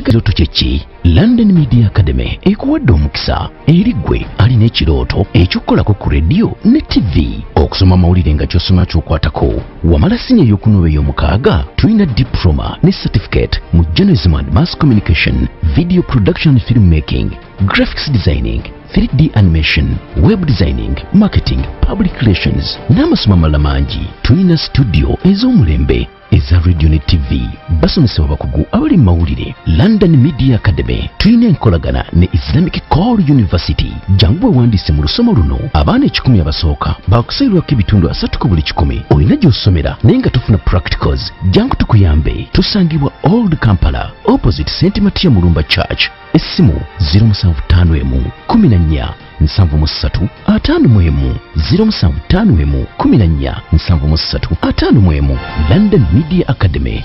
Ekirooto kyeki London Media Academy ekuwadde omukisa eri ggwe alina ekirooto eky'okukolako ku radio ne TV okusoma amawulire nga ky'osoma ky'okwatako wamala siniya ey'okunoba ey'omukaaga tulina diploma ne certificate mu journalism and mass communication, video production and filmmaking, graphics designing, 3D animation, web designing, marketing, public relations n'amasomo amalala mangi. Tulina studio ez'omulembe eza radio ne TV basomesa abakugu abali mawulire. London Media Academy tulina enkolagana ne Islamic Core University. Jangu wewandiise mu lusomo luno abaana 10 abasooka bakusalirwako ebitundu 3 ku buli 10. Olina gy'osomera naye nga tufuna practicals. Jangu tukuyambe. Tusangibwa Old Kampala opposite St. Matia Mulumba Church. Essimu 075 14 73 51 075 14 73 51. London Media Academy.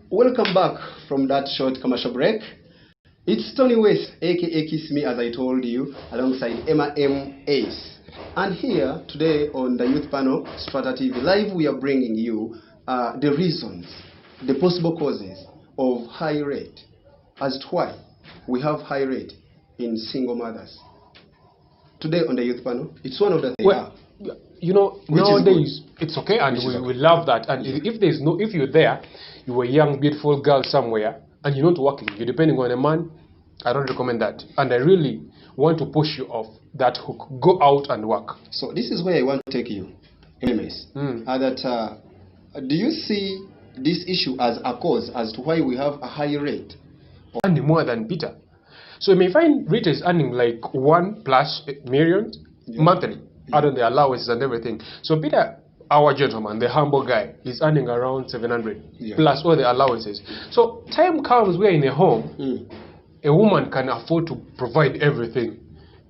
Welcome back from that short commercial break. It's Tony West, aka Kiss Me, as I told you, alongside Emma M. Ace. And here today on the Youth Panel, Strata TV Live, we are bringing you the reasons, the possible causes of high rate, as to why we have high rate in single mothers. Today on the Youth Panel, it's one of the things. Well, you know, nowadays it's okay, and we love that. And if you're there, you're a young, beautiful girl somewhere, and you're not working, you're depending on a man, I don't recommend that. And I really want to push you off that hook. Go out and work. So this is where I want to take you, MMS. Do you see this issue as a cause as to why we have a high rate? Earning more than Peter. So you may find Rita is earning like 1+ million monthly, add on the allowances and everything. So Peter, our gentleman, the humble guy, is earning around 700 plus all the allowances. So time comes where in a home, a woman can afford to provide everything.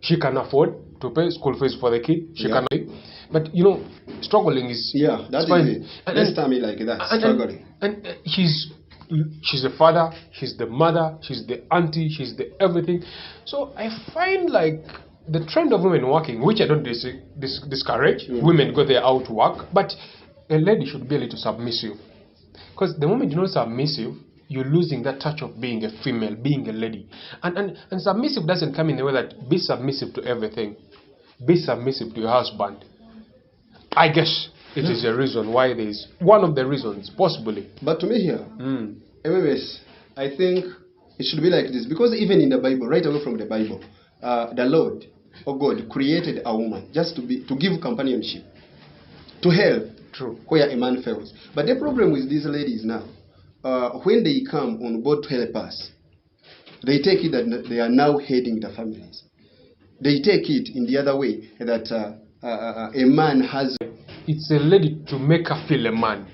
She can afford to pay school fees for the kid. She can pay. But you know, struggling is that's fine. It. Let's tell me like that. Struggling. And she's the father, she's the mother, she's the auntie, she's the everything. So I find like the trend of women working, which I don't discourage, women go there out to work, but a lady should be a little submissive. Because the moment you're not submissive, you're losing that touch of being a female, being a lady. And submissive doesn't come in the way that be submissive to everything. Be submissive to your husband. I guess it is a reason why there is one of the reasons, possibly. But to me here, MMS, I think it should be like this. Because even in the Bible, right away from the Bible, the Lord or God created a woman just to give companionship, to help where a man fails. But the problem with these ladies now, when they come on board to help us, they take it that they are now heading the families. They take it in the other way that a man has. It's a lady to make her feel a man.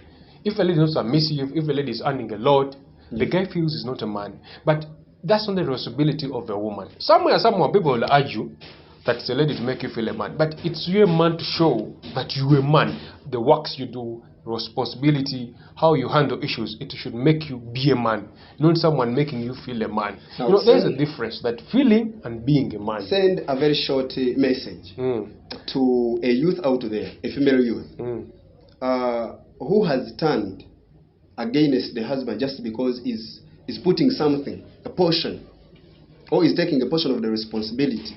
If a lady is not submissive, if a lady is earning a lot, the guy feels he's not a man. But that's not the responsibility of a woman. Somewhere, people will argue that it's a lady to make you feel a man. But it's you a man to show that you're a man. The works you do, responsibility, how you handle issues, it should make you be a man, not someone making you feel a man. Now, you know, there's a difference, that feeling and being a man. Send a very short message to a youth out there, a female youth, who has turned against the husband just because he's putting something, a portion, or is taking a portion of the responsibility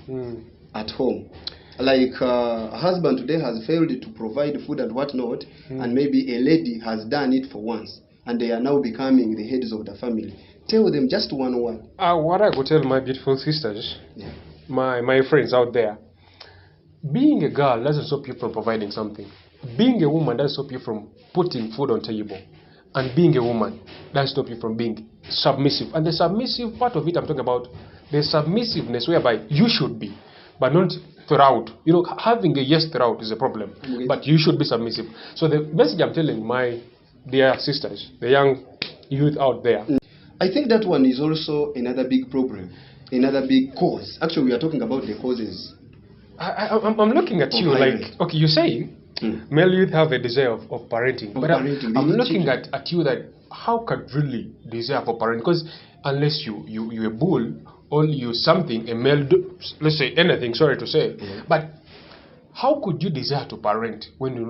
at home. Like a husband today has failed to provide food and whatnot, and maybe a lady has done it for once, and they are now becoming the heads of the family. Tell them just one word. What I could tell my beautiful sisters, my friends out there, being a girl doesn't stop you from providing something. Being a woman doesn't stop you from putting food on table. And being a woman doesn't stop you from being submissive. And the submissive part of it, I'm talking about the submissiveness whereby you should be, but not throughout. You know, having a yes throughout is a problem, but you should be submissive. So the message I'm telling my dear sisters, the young youth out there, I think that one is also another big problem, another big cause. Actually, we are talking about the causes. I'm looking at you like, okay, you're saying male youth have a desire of parenting, but I'm looking at you that how can really desire for parent? Because unless you a bull or you something, a male, let's say anything, sorry to say, but how could you desire to parent when you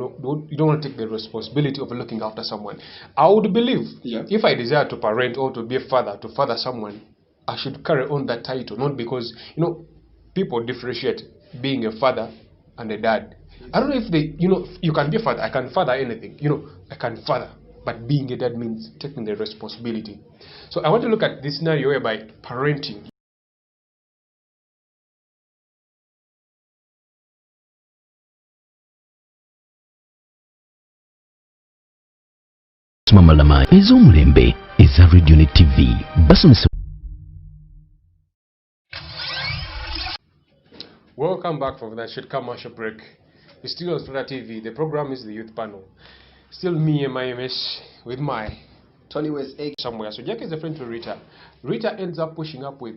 don't want to take the responsibility of looking after someone? I would believe if I desire to parent or to be a father, to father someone, I should carry on that title, not because, people differentiate being a father and a dad. I don't know if they, you can be a father, I can father anything, I can father, but being a dad means taking the responsibility. So I want to look at this scenario whereby parenting. Mamalama ez'omulembe eza Radio Net TV basomesa. Welcome back from that short commercial break. It's still on Florida TV. The program is the Youth Panel. Still me and my MS with my Tony West Egg somewhere. So Jack is a friend to Rita. Rita ends up pushing up with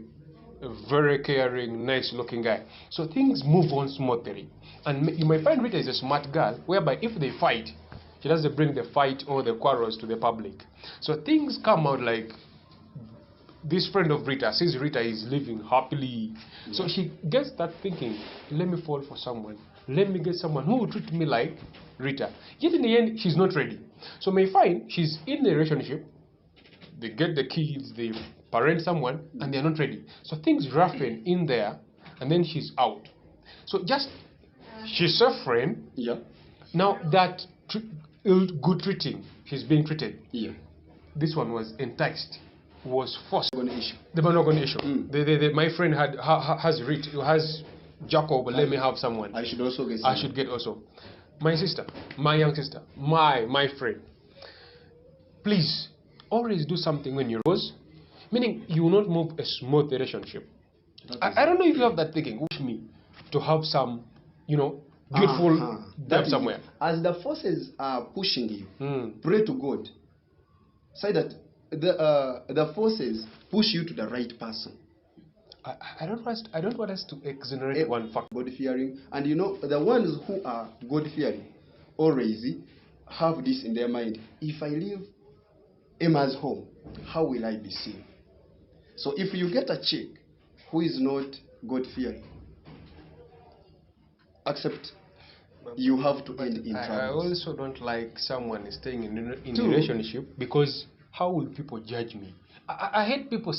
a very caring, nice-looking guy. So things move on smoothly. And you might find Rita is a smart girl, whereby if they fight, she doesn't bring the fight or the quarrels to the public. So things come out like this friend of Rita sees Rita is living happily. So she gets that thinking, let me fall for someone. Let me get someone who will treat me like Rita. Yet in the end, she's not ready. So may find she's in a relationship. They get the kids, they parent someone, and they're not ready. So things roughen in there, and then she's out. So just, she's a friend. Yeah. Now that good treating, she's being treated. Yeah. This one was enticed, was forced. Issue. The monogamy issue. My friend has Jacob, let me have someone. I should also get someone. I should get also. My sister, my young sister, my friend. Please, always do something when you're rose. Meaning you will not move a smooth relationship. I don't know if you have that thinking. Wish me to have some, beautiful depth somewhere. As the forces are pushing you, pray to God. Say that the forces push you to the right person. I don't want us to exonerate one factor. God fearing, and the ones who are God fearing always have this in their mind. If I leave Emma's home, how will I be seen? So if you get a chick who is not God fearing, accept you have to end in trouble. I also don't like someone staying in a relationship because how will people judge me? I hate people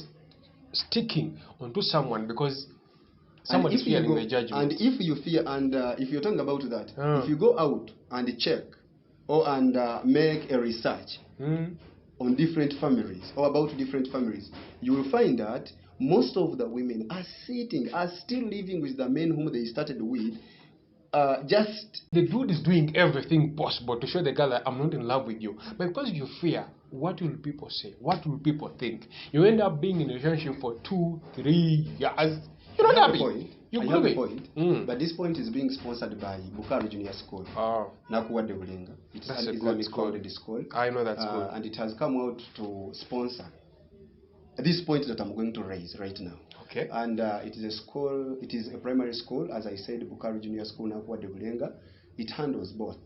sticking onto someone because someone is fearing the judgment. And if you fear, and if you're talking about that, if you go out and check and make a research on different families or about different families, you will find that most of the women are still living with the men whom they started with. Just the dude is doing everything possible to show the girl that I'm not in love with you, but because you fear what will people say, what will people think, you end up being in a relationship for 2-3 years. You're not happy. You have a point. But this point is being sponsored by Bukari Junior School. Nakuwa de Bulenga. It's That's an a Islamic good school. school. I know that school. And it has come out to sponsor this point that I'm going to raise right now. Okay. And it is a school, it is a primary school, as I said, Bukari Junior School, Nakuwa de Bulenga. It handles both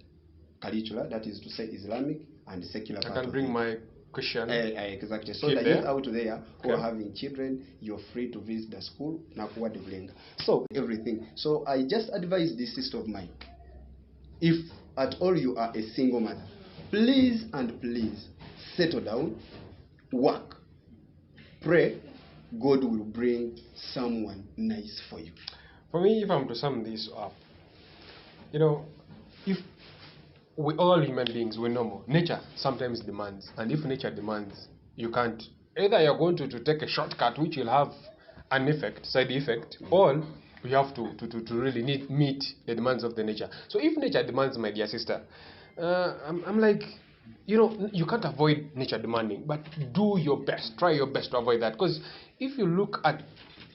curricula, that is to say Islamic and secular. I can bring my Christian. Exactly. So the youth out there who are having children, you're free to visit the school, Nakuwa de Bulenga. So everything. So I just advise this sister of mine. If at all you are a single mother, please and please settle down, work, pray. God will bring someone nice for you. For me, if I'm to sum this up, if we all human beings, we're normal. Nature sometimes demands, and if nature demands, you can't. Either you're going to take a shortcut which will have an effect, side effect, or you have to really meet the demands of the nature. So if nature demands, my dear sister, I'm like, you can't avoid nature demanding, but do your best, try your best to avoid that. Because if you look at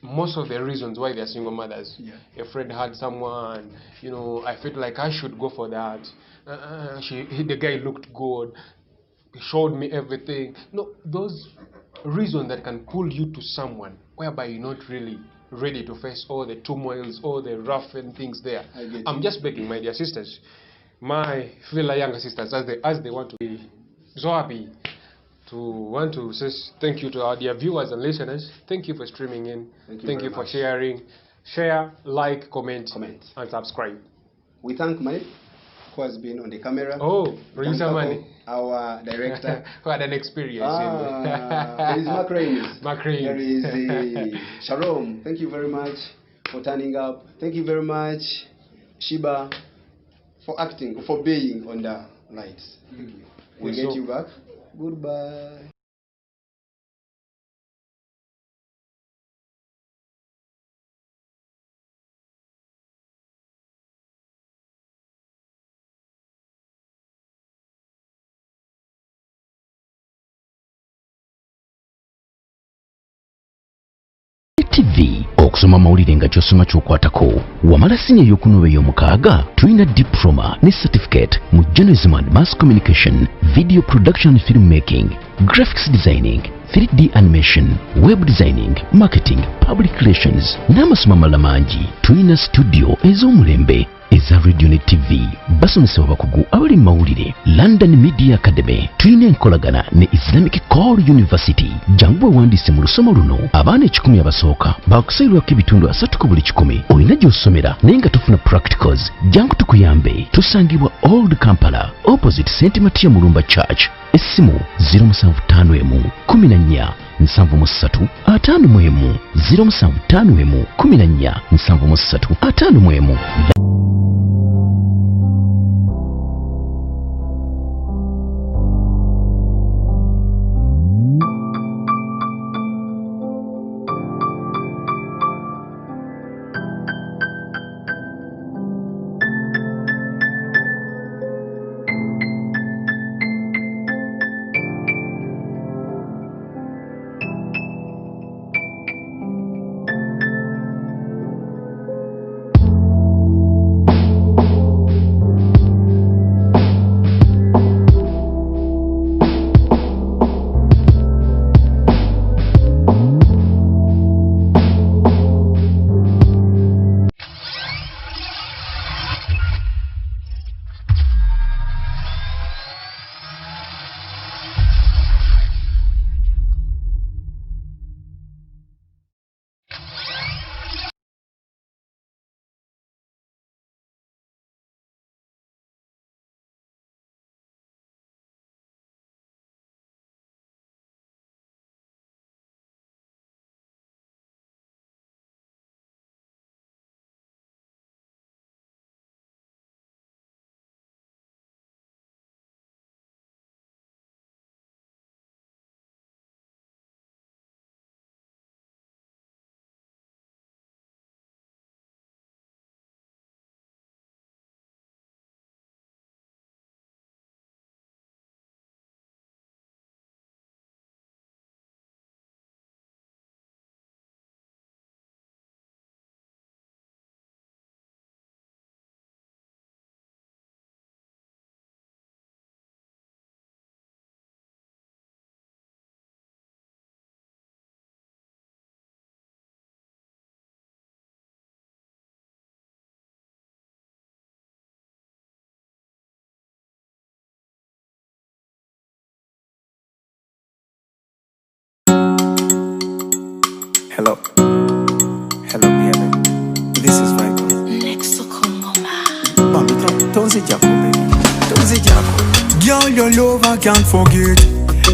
most of the reasons why they're single mothers, a friend had someone, I felt like I should go for that. The guy looked good, he showed me everything. No, those reasons that can pull you to someone whereby you're not really ready to face all the turmoils, all the rough and things there. I'm just begging, my dear sisters, my fellow younger sisters, as they want to be so happy, want to say thank you to our dear viewers and listeners. Thank you for streaming in. Thank you for sharing. Share, like, comment, and subscribe. We thank Mike, who has been on the camera. Oh, producer Mani, our director, who had an experience. There is Macranes. There is Shalom. Thank you very much for turning up. Thank you very much, Shiba, for being on the lights. Thank you. We'll get you back. Goodbye. TV okusoma amawulire nga kyosoma ky'okwatako wamala siniya y'okunoba ey'omukaaga tulina diploma ne certificate mu journalism and mass communication, video production and filmmaking, graphics designing, 3D animation, web designing, marketing, public relations n'amasomo amalala mangi. Tulina studio ez'omulembe eza radio ne TV basomesa abakugu abali mu mawulire. London Media Academy tulina enkolagana ne Islamic Core University. Jangu wewandiise mu lusoma luno abaana 10 abasooka bakusalirwako ebitundu 3 ku buli 10. Olina gy'osomera naye nga tofuna practicals. Jangu tukuyambe. Tusangibwa Old Kampala opposite St. Mattia Mulumba Church. Essimu 075 14 73 51 075 14 73 51. Hello. Hello, baby. This is Michael. Mami, don't say Jaco, baby. Don't say Jaco. Girl, your love I can't forget.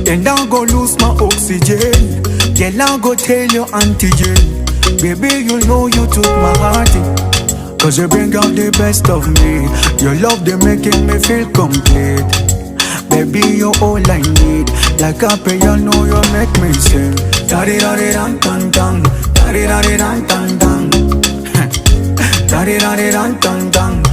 And I go lose my oxygen. Girl, I go tell your auntie Jane. Baby, you know you took my heart in. Cause you bring out the best of me. Your love, they making me feel complete. Baby, you're all I need. Like a piano, you make me sing. Da-di-da-di-dun-dun-dun. Da-di-da-di-dun-dun-dun. Da-di-da-di-dun-dun-dun.